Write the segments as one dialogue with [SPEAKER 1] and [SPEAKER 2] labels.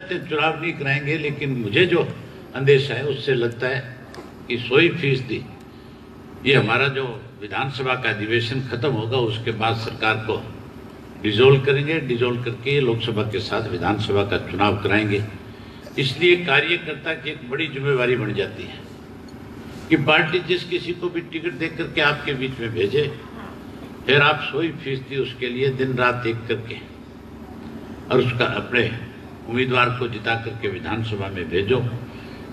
[SPEAKER 1] चुनाव नहीं कराएंगे, लेकिन मुझे जो अंदेशा है उससे लगता है कि 100% ये हमारा जो विधानसभा का अधिवेशन खत्म होगा उसके बाद सरकार को डिसॉल्व करेंगे। डिसॉल्व करके लोकसभा के साथ विधानसभा का चुनाव कराएंगे। इसलिए कार्यकर्ता की एक बड़ी जिम्मेवारी बन जाती है कि पार्टी जिस किसी को भी टिकट देकर के आपके बीच में भेजे, फिर आप 100% उसके लिए दिन रात एक करके और उसका अपने उम्मीदवार को जिता करके विधानसभा में भेजो।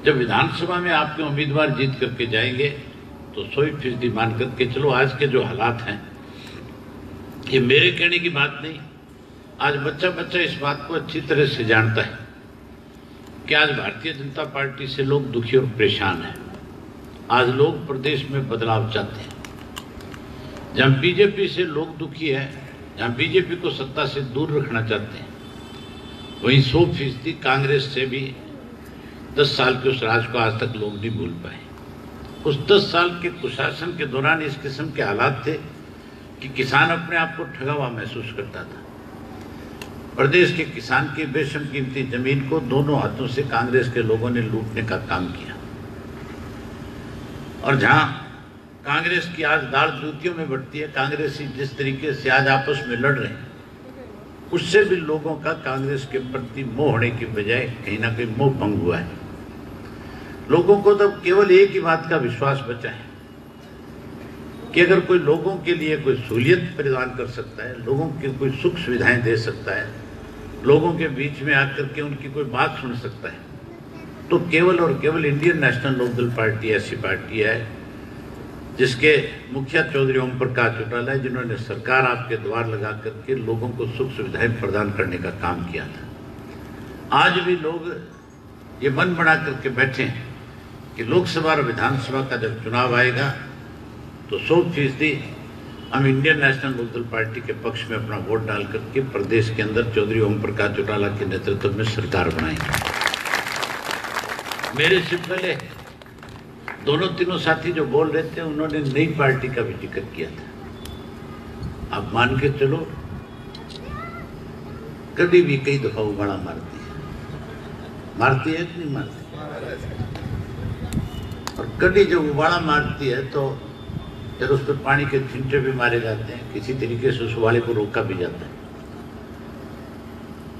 [SPEAKER 1] जब विधानसभा में आपके उम्मीदवार जीत करके जाएंगे तो 100% मान करके चलो। आज के जो हालात हैं, ये मेरे कहने की बात नहीं, आज बच्चा बच्चा इस बात को अच्छी तरह से जानता है कि आज भारतीय जनता पार्टी से लोग दुखी और परेशान हैं। आज लोग प्रदेश में बदलाव चाहते हैं। जहां बीजेपी से लोग दुखी है, जहां बीजेपी को सत्ता से दूर रखना चाहते हैं, वहीं 100% कांग्रेस से भी 10 साल के उस राज को आज तक लोग नहीं भूल पाए। उस 10 साल के कुशासन के दौरान इस किस्म के हालात थे कि किसान अपने आप को ठगा हुआ महसूस करता था। प्रदेश के किसान की बेशम कीमती जमीन को दोनों हाथों से कांग्रेस के लोगों ने लूटने का काम किया। और जहां कांग्रेस की आज दाल जूतियों में बढ़ती है, कांग्रेसी जिस तरीके से आज आपस में लड़ रहे हैं, उससे भी लोगों का कांग्रेस के प्रति मोह होने की बजाय कहीं ना कहीं मोह भंग हुआ है। लोगों को तो केवल एक ही बात का विश्वास बचा है कि अगर कोई लोगों के लिए कोई सहूलियत प्रदान कर सकता है, लोगों की कोई सुख सुविधाएं दे सकता है, लोगों के बीच में आकर के उनकी कोई बात सुन सकता है, तो केवल और केवल इंडियन नेशनल लोकदल पार्टी ऐसी पार्टी है जिसके मुखिया चौधरी ओम प्रकाश चौटाला है, जिन्होंने सरकार आपके द्वार लगा करके लोगों को सुख सुविधाएं प्रदान करने का काम किया था। आज भी लोग ये मन बना करके बैठे हैं कि लोकसभा और विधानसभा का जब चुनाव आएगा तो 100% हम इंडियन नेशनल लोकदल पार्टी के पक्ष में अपना वोट डाल करके प्रदेश के अंदर चौधरी ओम प्रकाश चौटाला के नेतृत्व में सरकार बनाएंगे। मेरे से पहले दोनों तीनों साथी जो बोल रहे थे, उन्होंने नई पार्टी का भी जिक्र किया था। आप मान के चलो, कभी भी कई दफा उबाड़ा मारती है कि नहीं मारती? और कभी जब उबाड़ा मारती है तो फिर उस पर पानी के छींटे भी मारे जाते हैं, किसी तरीके से उस उबाले को रोका भी जाता है।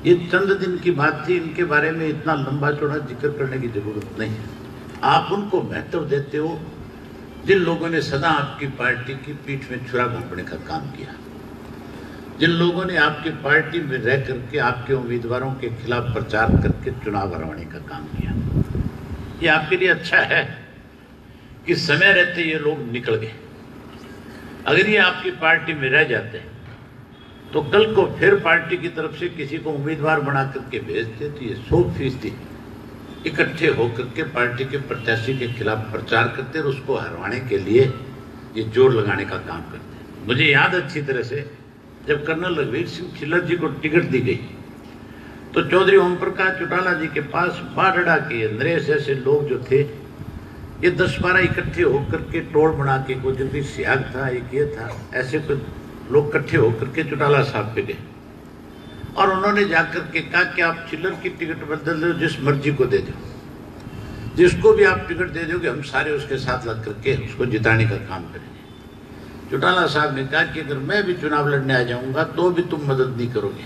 [SPEAKER 1] ये चंद दिन की बात थी, इनके बारे में इतना लंबा चौड़ा जिक्र करने की जरूरत नहीं है। आप उनको महत्व देते हो जिन लोगों ने सदा आपकी पार्टी की पीठ में छुरा घोंपने का काम किया, जिन लोगों ने आपकी पार्टी में रह करके आपके उम्मीदवारों के खिलाफ प्रचार करके चुनाव हरवाने का काम किया। ये आपके लिए अच्छा है कि समय रहते ये लोग निकल गए। अगर ये आपकी पार्टी में रह जाते हैं तो कल को फिर पार्टी की तरफ से किसी को उम्मीदवार बना करके भेजते तो ये 100% इकट्ठे होकर के पार्टी के प्रत्याशी के खिलाफ प्रचार करते और उसको हरवाने के लिए ये जोर लगाने का काम करते। मुझे याद अच्छी तरह से, जब कर्नल रघुवीर सिंह छिल्लर जी को टिकट दी गई तो चौधरी ओम प्रकाश चौटाला जी के पास बाढ़ड़ा के नरेश ऐसे लोग जो थे, ये 10-12 इकट्ठे होकर के टोल बना के, कोई जल्दी सियाग था, एक ये था, ऐसे कुछ लोग इकट्ठे होकर के चौटाला साहब पे गए और उन्होंने जाकर के कहा कि आप छिल्लर की टिकट बदल दो, जिस मर्जी को दे दो, जिसको भी आप टिकट दे दोगे हम सारे उसके साथ लग करके उसको जिताने का काम करेंगे। चौटाला साहब ने कहा कि अगर मैं भी चुनाव लड़ने आ जाऊंगा तो भी तुम मदद नहीं करोगे,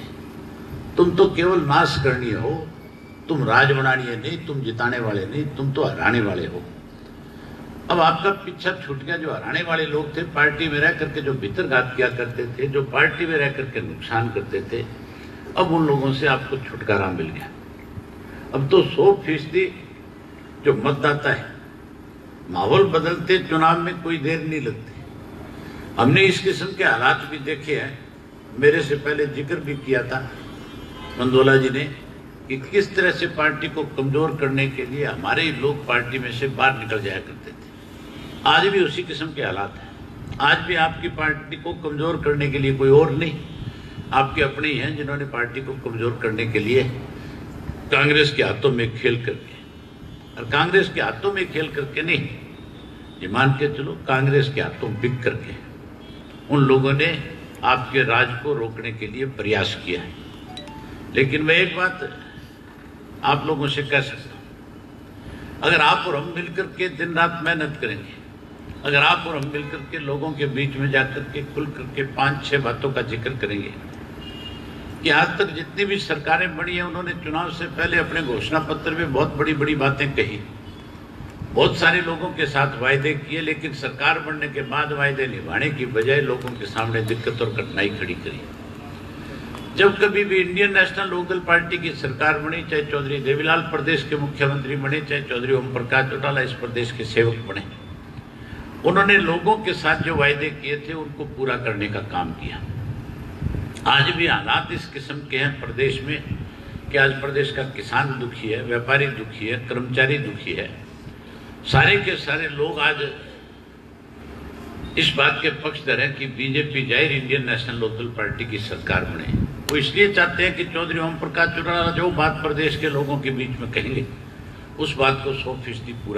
[SPEAKER 1] तुम तो केवल नाश करनी हो, तुम राज बनानी है नहीं, तुम जिताने वाले नहीं, तुम तो हराने वाले हो। अब आपका पीछा छूट गया। जो हराने वाले लोग थे, पार्टी में रह करके जो भीतरघात किया करते थे, जो पार्टी में रह करके नुकसान करते थे, अब उन लोगों से आपको छुटकारा मिल गया। अब तो 100% जो मतदाता है, माहौल बदलते चुनाव में कोई देर नहीं लगती। हमने इस किस्म के हालात भी देखे हैं। मेरे से पहले जिक्र भी किया था मंदोला जी ने कि किस तरह से पार्टी को कमजोर करने के लिए हमारे ही लोग पार्टी में से बाहर निकल जाया करते थे। आज भी उसी किस्म के हालात हैं। आज भी आपकी पार्टी को कमजोर करने के लिए कोई और नहीं, आपके अपने ही हैं जिन्होंने पार्टी को कमजोर करने के लिए कांग्रेस के हाथों में खेल करके, और कांग्रेस के हाथों में खेल करके नहीं, ये मान के चलो कांग्रेस के हाथों बिक करके उन लोगों ने आपके राज को रोकने के लिए प्रयास किया है। लेकिन मैं एक बात आप लोगों से कह सकता हूं, अगर आप और हम मिलकर के दिन रात मेहनत करेंगे, अगर आप और हम मिलकर के लोगों के बीच में जाकर के खुल करके 5-6 बातों का जिक्र करेंगे कि आज तक जितनी भी सरकारें बनी हैं उन्होंने चुनाव से पहले अपने घोषणा पत्र में बहुत बड़ी बड़ी बातें कही, बहुत सारे लोगों के साथ वायदे किए, लेकिन सरकार बनने के बाद वायदे निभाने की बजाय लोगों के सामने दिक्कत और कठिनाई खड़ी करी। जब कभी भी इंडियन नेशनल लोकदल पार्टी की सरकार बनी, चाहे चौधरी देवीलाल प्रदेश के मुख्यमंत्री बने, चाहे चौधरी ओम प्रकाश चौटाला इस प्रदेश के सेवक बने, उन्होंने लोगों के साथ जो वायदे किए थे उनको पूरा करने का काम किया। आज भी हालात इस किस्म के हैं प्रदेश में कि आज प्रदेश का किसान दुखी है, व्यापारी दुखी है, कर्मचारी दुखी है, सारे के सारे लोग आज इस बात के पक्षधर हैं कि बीजेपी जाहिर इंडियन नेशनल लोकदल पार्टी की सरकार बने। वो इसलिए चाहते हैं कि चौधरी ओम प्रकाश चौटाला जो बात प्रदेश के लोगों के बीच में कहेंगे उस बात को 100% पूरा